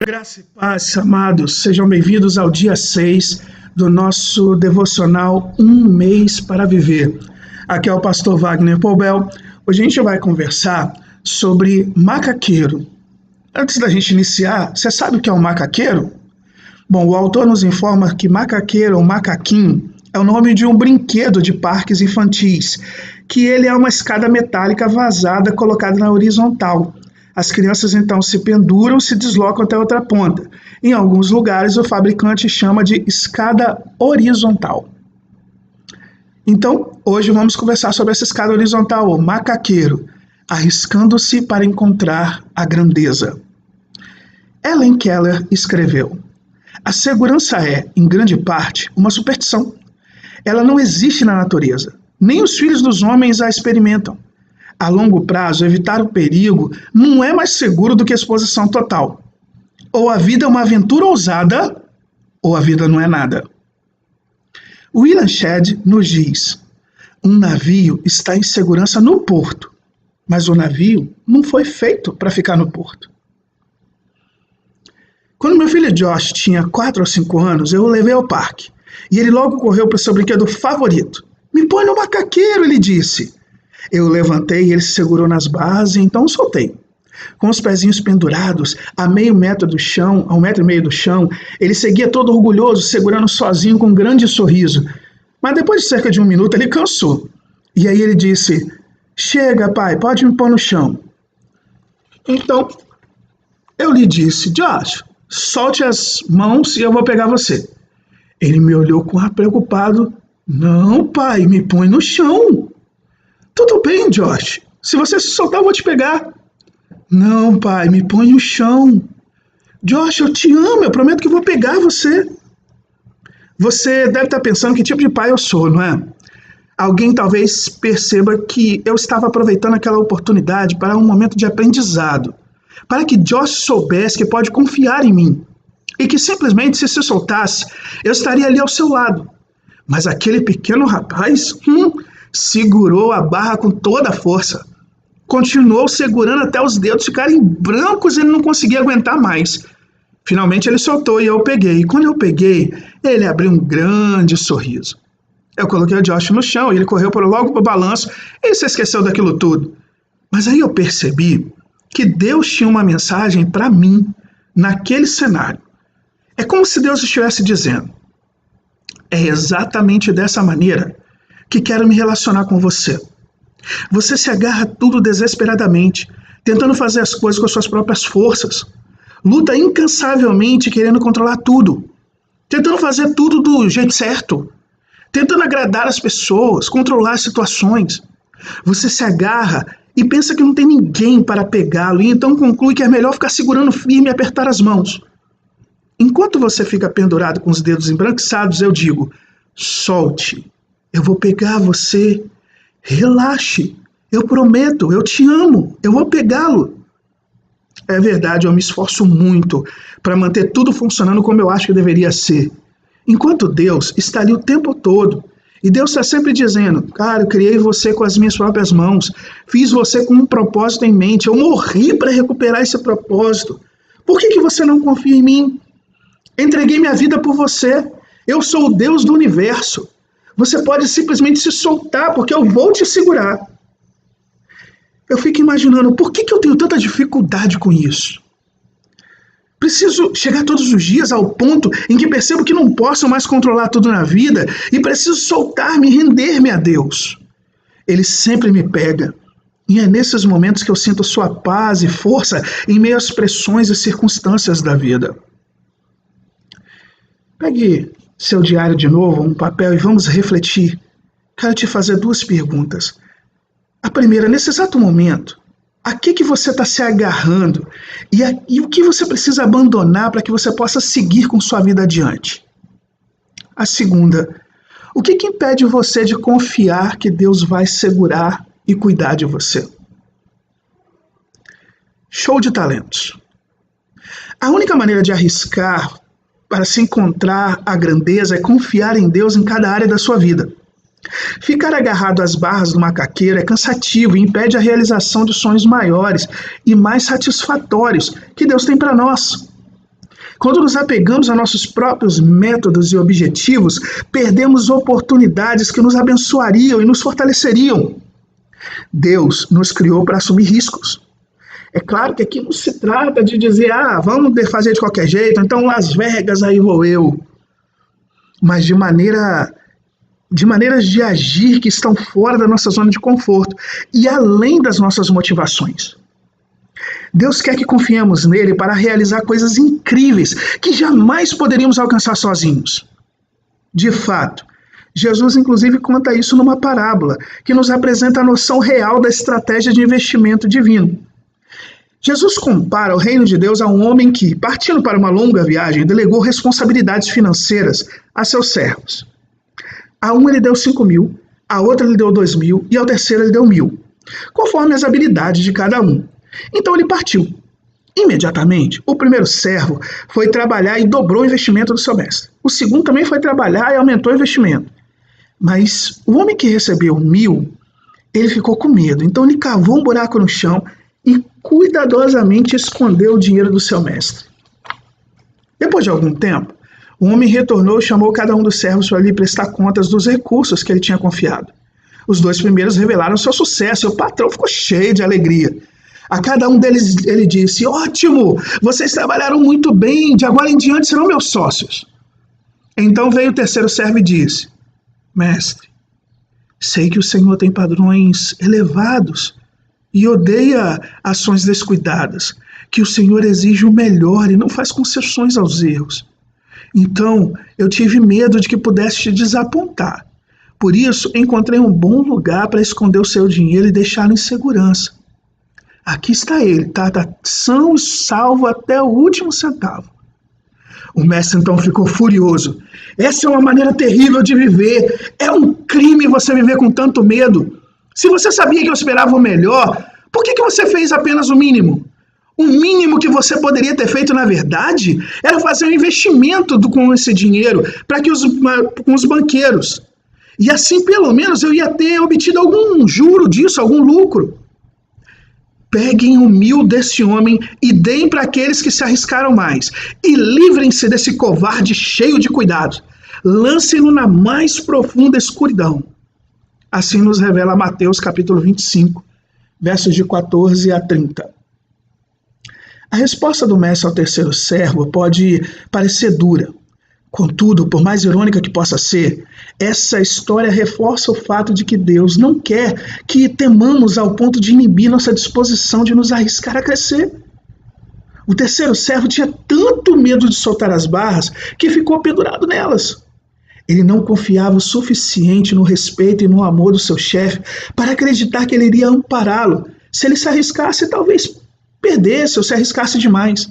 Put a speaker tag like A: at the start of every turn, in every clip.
A: Graça e paz, amados, sejam bem-vindos ao dia 6 do nosso devocional Um Mês para Viver. Aqui é o pastor Wagner Poubel. Hoje a gente vai conversar sobre macaqueiro. Antes da gente iniciar, você sabe o que é um macaqueiro? Bom, o autor nos informa que macaqueiro ou macaquinho é o nome de um brinquedo de parques infantis, que ele é uma escada metálica vazada colocada na horizontal. As crianças então se penduram e se deslocam até outra ponta. Em alguns lugares o fabricante chama de escada horizontal. Então, hoje vamos conversar sobre essa escada horizontal, ou macaqueiro, arriscando-se para encontrar a grandeza. Helen Keller escreveu: a segurança é, em grande parte, uma superstição. Ela não existe na natureza, nem os filhos dos homens a experimentam. A longo prazo, evitar o perigo não é mais seguro do que a exposição total. Ou a vida é uma aventura ousada, ou a vida não é nada. William Shedd nos diz: um navio está em segurança no porto, mas o navio não foi feito para ficar no porto. Quando meu filho Josh tinha 4 ou 5 anos, eu o levei ao parque. E ele logo correu para o seu brinquedo favorito. Me põe no macaqueiro, ele disse. Eu o levantei e ele se segurou nas barras e então o soltei. Com os pezinhos pendurados a meio metro do chão, a 1,5 metro do chão, ele seguia todo orgulhoso, segurando sozinho com um grande sorriso. Mas depois de cerca de 1 minuto ele cansou. E aí ele disse: chega, pai, pode me pôr no chão. Então eu lhe disse: Josh, solte as mãos e eu vou pegar você. Ele me olhou com ar preocupado. Não, pai, me põe no chão. Tudo bem, Josh. Se você se soltar, eu vou te pegar. Não, pai, me põe no chão. Josh, eu te amo, eu prometo que vou pegar você. Você deve estar pensando que tipo de pai eu sou, não é? Alguém talvez perceba que eu estava aproveitando aquela oportunidade para um momento de aprendizado, para que Josh soubesse que pode confiar em mim e que simplesmente se soltasse, eu estaria ali ao seu lado. Mas aquele pequeno rapaz segurou a barra com toda a força. Continuou segurando até os dedos ficarem brancos e ele não conseguia aguentar mais. Finalmente ele soltou e eu peguei. E quando eu peguei, ele abriu um grande sorriso. Eu coloquei o Josh no chão e ele correu logo para o balanço e se esqueceu daquilo tudo. Mas aí eu percebi que Deus tinha uma mensagem para mim naquele cenário. É como se Deus estivesse dizendo: é exatamente dessa maneira que quero me relacionar com você. Você se agarra a tudo desesperadamente, tentando fazer as coisas com as suas próprias forças. Luta incansavelmente querendo controlar tudo, tentando fazer tudo do jeito certo, tentando agradar as pessoas, controlar as situações. Você se agarra e pensa que não tem ninguém para pegá-lo e então conclui que é melhor ficar segurando firme e apertar as mãos. Enquanto você fica pendurado com os dedos embranquiçados, eu digo: solte. Eu vou pegar você. Relaxe. Eu prometo, eu te amo. Eu vou pegá-lo. É verdade, eu me esforço muito para manter tudo funcionando como eu acho que deveria ser. Enquanto Deus está ali o tempo todo. E Deus está sempre dizendo: cara, eu criei você com as minhas próprias mãos. Fiz você com um propósito em mente. Eu morri para recuperar esse propósito. Por que você não confia em mim? Entreguei minha vida por você. Eu sou o Deus do universo. Você pode simplesmente se soltar, porque eu vou te segurar. Eu fico imaginando, por que eu tenho tanta dificuldade com isso? Preciso chegar todos os dias ao ponto em que percebo que não posso mais controlar tudo na vida e preciso soltar-me e render-me a Deus. Ele sempre me pega. E é nesses momentos que eu sinto sua paz e força em meio às pressões e circunstâncias da vida. Pegue seu diário de novo, um papel, e vamos refletir. Quero te fazer 2 perguntas. A primeira: nesse exato momento, a que você está se agarrando e o que você precisa abandonar para que você possa seguir com sua vida adiante? A segunda: o que impede você de confiar que Deus vai segurar e cuidar de você? Show de talentos. A única maneira de arriscar para se encontrar a grandeza é confiar em Deus em cada área da sua vida. Ficar agarrado às barras do macaqueiro é cansativo e impede a realização de sonhos maiores e mais satisfatórios que Deus tem para nós. Quando nos apegamos a nossos próprios métodos e objetivos, perdemos oportunidades que nos abençoariam e nos fortaleceriam. Deus nos criou para assumir riscos. É claro que aqui não se trata de dizer, vamos fazer de qualquer jeito, então Las Vegas, aí vou eu. Mas de maneiras de agir que estão fora da nossa zona de conforto e além das nossas motivações. Deus quer que confiemos nele para realizar coisas incríveis que jamais poderíamos alcançar sozinhos. De fato, Jesus inclusive conta isso numa parábola que nos apresenta a noção real da estratégia de investimento divino. Jesus compara o reino de Deus a um homem que, partindo para uma longa viagem, delegou responsabilidades financeiras a seus servos. A um ele deu 5.000, a outro ele deu 2.000 e ao terceiro ele deu 1.000, conforme as habilidades de cada um. Então ele partiu. Imediatamente, o primeiro servo foi trabalhar e dobrou o investimento do seu mestre. O segundo também foi trabalhar e aumentou o investimento. Mas o homem que recebeu 1.000, ele ficou com medo. Então ele cavou um buraco no chão e cuidadosamente escondeu o dinheiro do seu mestre. Depois de algum tempo, o homem retornou e chamou cada um dos servos para lhe prestar contas dos recursos que ele tinha confiado. Os 2 primeiros revelaram seu sucesso e o patrão ficou cheio de alegria. A cada um deles ele disse, ótimo, vocês trabalharam muito bem, de agora em diante serão meus sócios. Então veio o terceiro servo e disse, mestre, sei que o Senhor tem padrões elevados e odeia ações descuidadas, que o Senhor exige o melhor e não faz concessões aos erros. Então eu tive medo de que pudesse te desapontar. Por isso encontrei um bom lugar para esconder o seu dinheiro e deixá-lo em segurança. Aqui está ele, tá são e salvo até o último centavo. O mestre então ficou furioso. Essa é uma maneira terrível de viver. É um crime você viver com tanto medo. Se você sabia que eu esperava o melhor, por que você fez apenas o mínimo? O mínimo que você poderia ter feito, na verdade, era fazer um investimento com esse dinheiro com os banqueiros. E assim, pelo menos, eu ia ter obtido algum juro disso, algum lucro. Peguem o 1.000 desse homem e deem para aqueles que se arriscaram mais. E livrem-se desse covarde cheio de cuidados. Lancem-no na mais profunda escuridão. Assim nos revela Mateus capítulo 25, versos de 14 a 30. A resposta do mestre ao terceiro servo pode parecer dura. Contudo, por mais irônica que possa ser, essa história reforça o fato de que Deus não quer que temamos ao ponto de inibir nossa disposição de nos arriscar a crescer. O terceiro servo tinha tanto medo de soltar as barras que ficou pendurado nelas. Ele não confiava o suficiente no respeito e no amor do seu chefe para acreditar que ele iria ampará-lo. Se ele se arriscasse, talvez perdesse ou se arriscasse demais.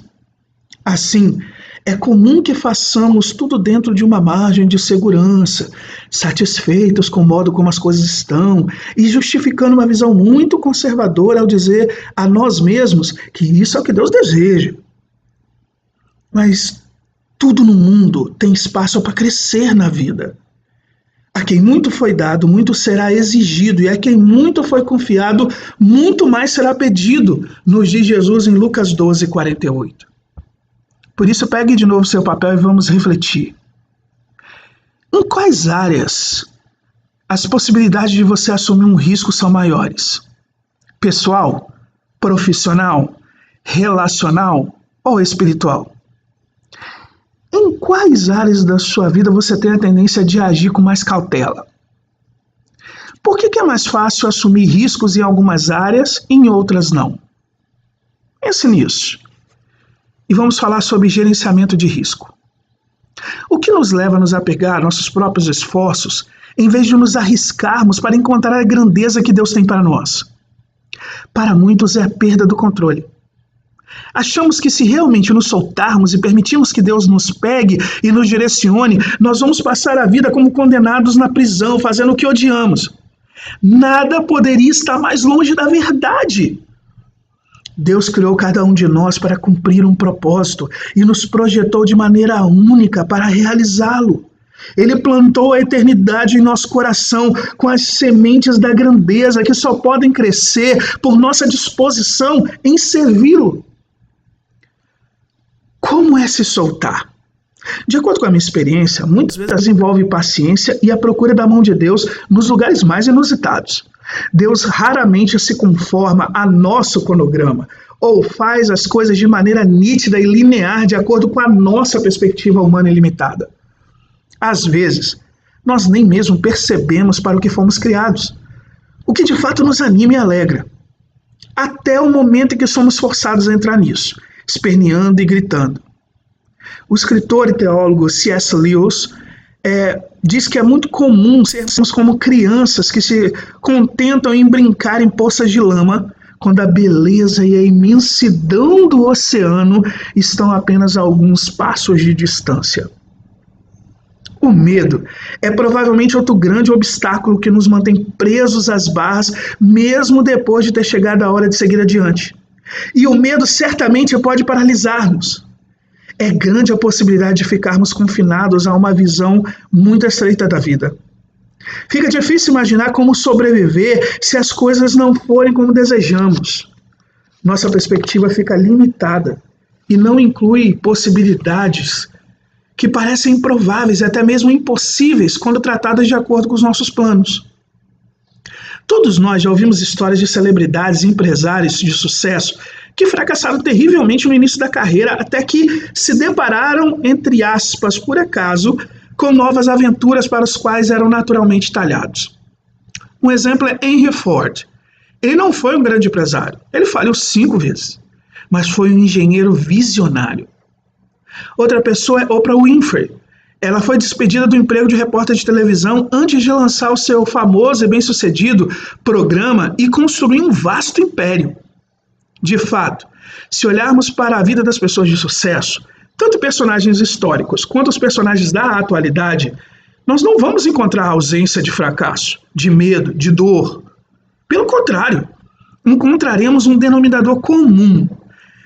A: Assim, é comum que façamos tudo dentro de uma margem de segurança, satisfeitos com o modo como as coisas estão e justificando uma visão muito conservadora ao dizer a nós mesmos que isso é o que Deus deseja. Mas tudo no mundo tem espaço para crescer na vida. A quem muito foi dado, muito será exigido, e a quem muito foi confiado, muito mais será pedido, nos diz Jesus em Lucas 12, 48. Por isso, pegue de novo seu papel e vamos refletir. Em quais áreas as possibilidades de você assumir um risco são maiores? Pessoal, profissional, relacional ou espiritual? Em quais áreas da sua vida você tem a tendência de agir com mais cautela? Por que é mais fácil assumir riscos em algumas áreas e em outras não? Pense nisso. E vamos falar sobre gerenciamento de risco. O que nos leva a nos apegar a nossos próprios esforços, em vez de nos arriscarmos para encontrar a grandeza que Deus tem para nós? Para muitos é a perda do controle. Achamos que se realmente nos soltarmos e permitirmos que Deus nos pegue e nos direcione, nós vamos passar a vida como condenados na prisão, fazendo o que odiamos. Nada poderia estar mais longe da verdade. Deus criou cada um de nós para cumprir um propósito e nos projetou de maneira única para realizá-lo. Ele plantou a eternidade em nosso coração com as sementes da grandeza que só podem crescer por nossa disposição em servi-lo. Como é se soltar? De acordo com a minha experiência, muitas vezes envolve paciência e a procura da mão de Deus nos lugares mais inusitados. Deus raramente se conforma a nosso cronograma ou faz as coisas de maneira nítida e linear de acordo com a nossa perspectiva humana ilimitada. Às vezes, nós nem mesmo percebemos para o que fomos criados, o que de fato nos anima e alegra, até o momento em que somos forçados a entrar nisso, esperneando e gritando. O escritor e teólogo C.S. Lewis diz que é muito comum sermos como crianças que se contentam em brincar em poças de lama, quando a beleza e a imensidão do oceano estão apenas a alguns passos de distância. O medo é provavelmente outro grande obstáculo que nos mantém presos às barras, mesmo depois de ter chegado a hora de seguir adiante. E o medo certamente pode paralisar-nos. É grande a possibilidade de ficarmos confinados a uma visão muito estreita da vida. Fica difícil imaginar como sobreviver se as coisas não forem como desejamos. Nossa perspectiva fica limitada e não inclui possibilidades que parecem improváveis e até mesmo impossíveis quando tratadas de acordo com os nossos planos. Todos nós já ouvimos histórias de celebridades e empresários de sucesso que fracassaram terrivelmente no início da carreira até que se depararam, entre aspas, por acaso, com novas aventuras para as quais eram naturalmente talhados. Um exemplo é Henry Ford. Ele não foi um grande empresário, ele falhou 5 vezes, mas foi um engenheiro visionário. Outra pessoa é Oprah Winfrey. Ela foi despedida do emprego de repórter de televisão antes de lançar o seu famoso e bem-sucedido programa e construir um vasto império. De fato, se olharmos para a vida das pessoas de sucesso, tanto personagens históricos quanto os personagens da atualidade, nós não vamos encontrar ausência de fracasso, de medo, de dor. Pelo contrário, encontraremos um denominador comum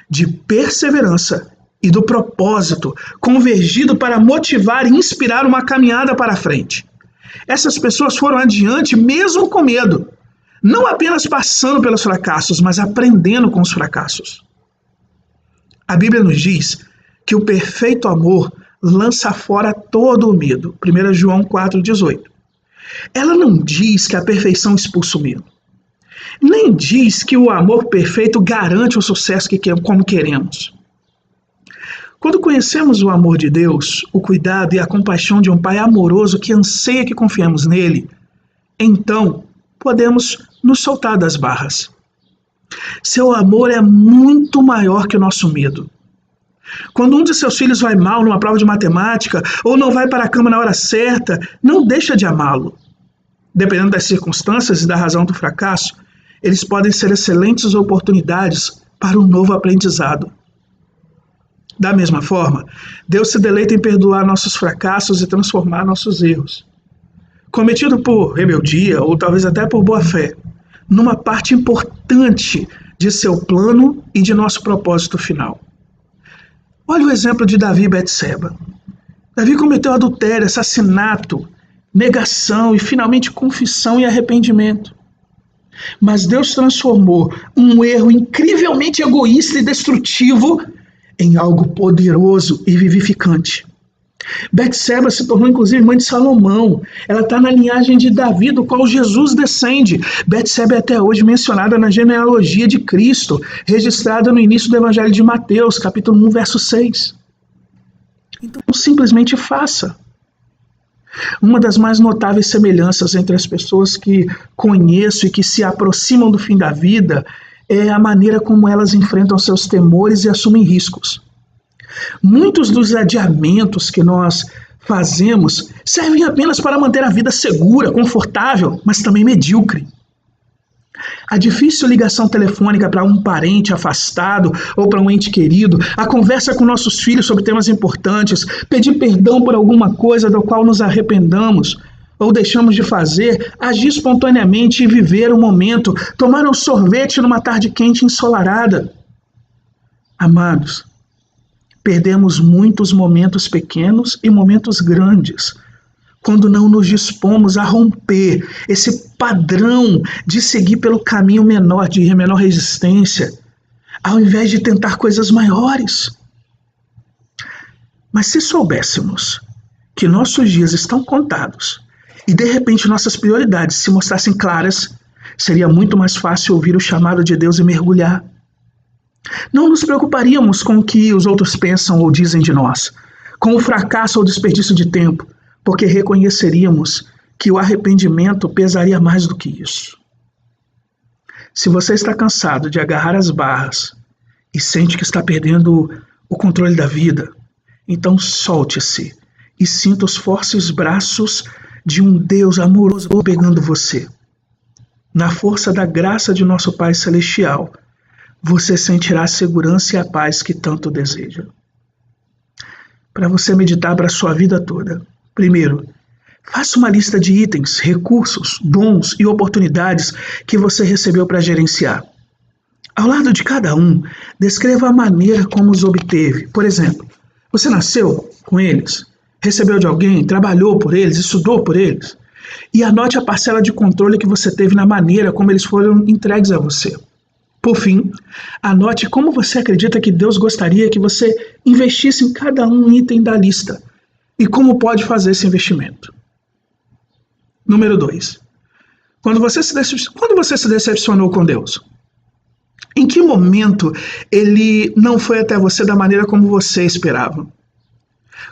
A: de perseverança e do propósito convergido para motivar e inspirar uma caminhada para a frente. Essas pessoas foram adiante mesmo com medo, não apenas passando pelos fracassos, mas aprendendo com os fracassos. A Bíblia nos diz que o perfeito amor lança fora todo o medo. 1 João 4,18. Ela não diz que a perfeição expulsa o medo. Nem diz que o amor perfeito garante o sucesso como queremos. Quando conhecemos o amor de Deus, o cuidado e a compaixão de um Pai amoroso que anseia que confiemos nele, então podemos nos soltar das barras. Seu amor é muito maior que o nosso medo. Quando um de seus filhos vai mal numa prova de matemática ou não vai para a cama na hora certa, não deixa de amá-lo. Dependendo das circunstâncias e da razão do fracasso, eles podem ser excelentes oportunidades para um novo aprendizado. Da mesma forma, Deus se deleita em perdoar nossos fracassos e transformar nossos erros, cometido por rebeldia ou talvez até por boa fé, numa parte importante de seu plano e de nosso propósito final. Olha o exemplo de Davi e Betseba. Davi cometeu adultério, assassinato, negação e finalmente confissão e arrependimento. Mas Deus transformou um erro incrivelmente egoísta e destrutivo em algo poderoso e vivificante. Betseba se tornou inclusive mãe de Salomão. Ela está na linhagem de Davi, do qual Jesus descende. Betseba é até hoje mencionada na genealogia de Cristo, registrada no início do Evangelho de Mateus, capítulo 1, verso 6. Então simplesmente faça. Uma das mais notáveis semelhanças entre as pessoas que conheço e que se aproximam do fim da vida é a maneira como elas enfrentam seus temores e assumem riscos. Muitos dos adiamentos que nós fazemos servem apenas para manter a vida segura, confortável, mas também medíocre. A difícil ligação telefônica para um parente afastado ou para um ente querido, a conversa com nossos filhos sobre temas importantes, pedir perdão por alguma coisa do qual nos arrependamos ou deixamos de fazer, agir espontaneamente e viver o momento, tomar um sorvete numa tarde quente e ensolarada. Amados, perdemos muitos momentos pequenos e momentos grandes quando não nos dispomos a romper esse padrão de seguir pelo caminho menor, de menor resistência, ao invés de tentar coisas maiores. Mas se soubéssemos que nossos dias estão contados e de repente nossas prioridades se mostrassem claras, seria muito mais fácil ouvir o chamado de Deus e mergulhar. Não nos preocuparíamos com o que os outros pensam ou dizem de nós, com o fracasso ou desperdício de tempo, porque reconheceríamos que o arrependimento pesaria mais do que isso. Se você está cansado de agarrar as barras e sente que está perdendo o controle da vida, então solte-se e sinta os fortes braços de um Deus amoroso pegando você. Na força da graça de nosso Pai Celestial, você sentirá a segurança e a paz que tanto deseja. Para você meditar para a sua vida toda, primeiro, faça uma lista de itens, recursos, dons e oportunidades que você recebeu para gerenciar. Ao lado de cada um, descreva a maneira como os obteve. Por exemplo, você nasceu com eles, recebeu de alguém, trabalhou por eles, estudou por eles. E anote a parcela de controle que você teve na maneira como eles foram entregues a você. Por fim, anote como você acredita que Deus gostaria que você investisse em cada um item da lista e como pode fazer esse investimento. Número 2. Quando você se decepcionou com Deus? Em que momento ele não foi até você da maneira como você esperava?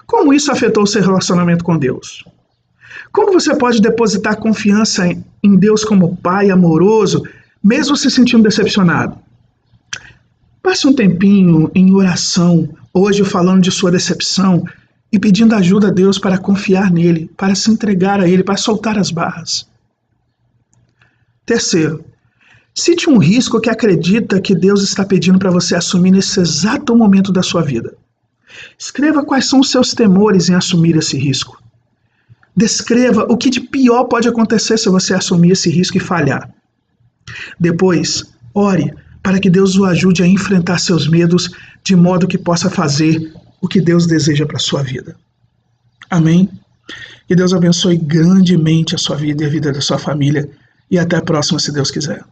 A: Como isso afetou o seu relacionamento com Deus? Como você pode depositar confiança em Deus como Pai amoroso, mesmo se sentindo decepcionado? Passe um tempinho em oração, hoje falando de sua decepção e pedindo ajuda a Deus para confiar nele, para se entregar a ele, para soltar as barras. Terceiro, cite um risco que acredita que Deus está pedindo para você assumir nesse exato momento da sua vida. Escreva quais são os seus temores em assumir esse risco. Descreva o que de pior pode acontecer se você assumir esse risco e falhar. Depois, ore para que Deus o ajude a enfrentar seus medos de modo que possa fazer o que Deus deseja para a sua vida. Amém? Que Deus abençoe grandemente a sua vida e a vida da sua família. E até a próxima, se Deus quiser.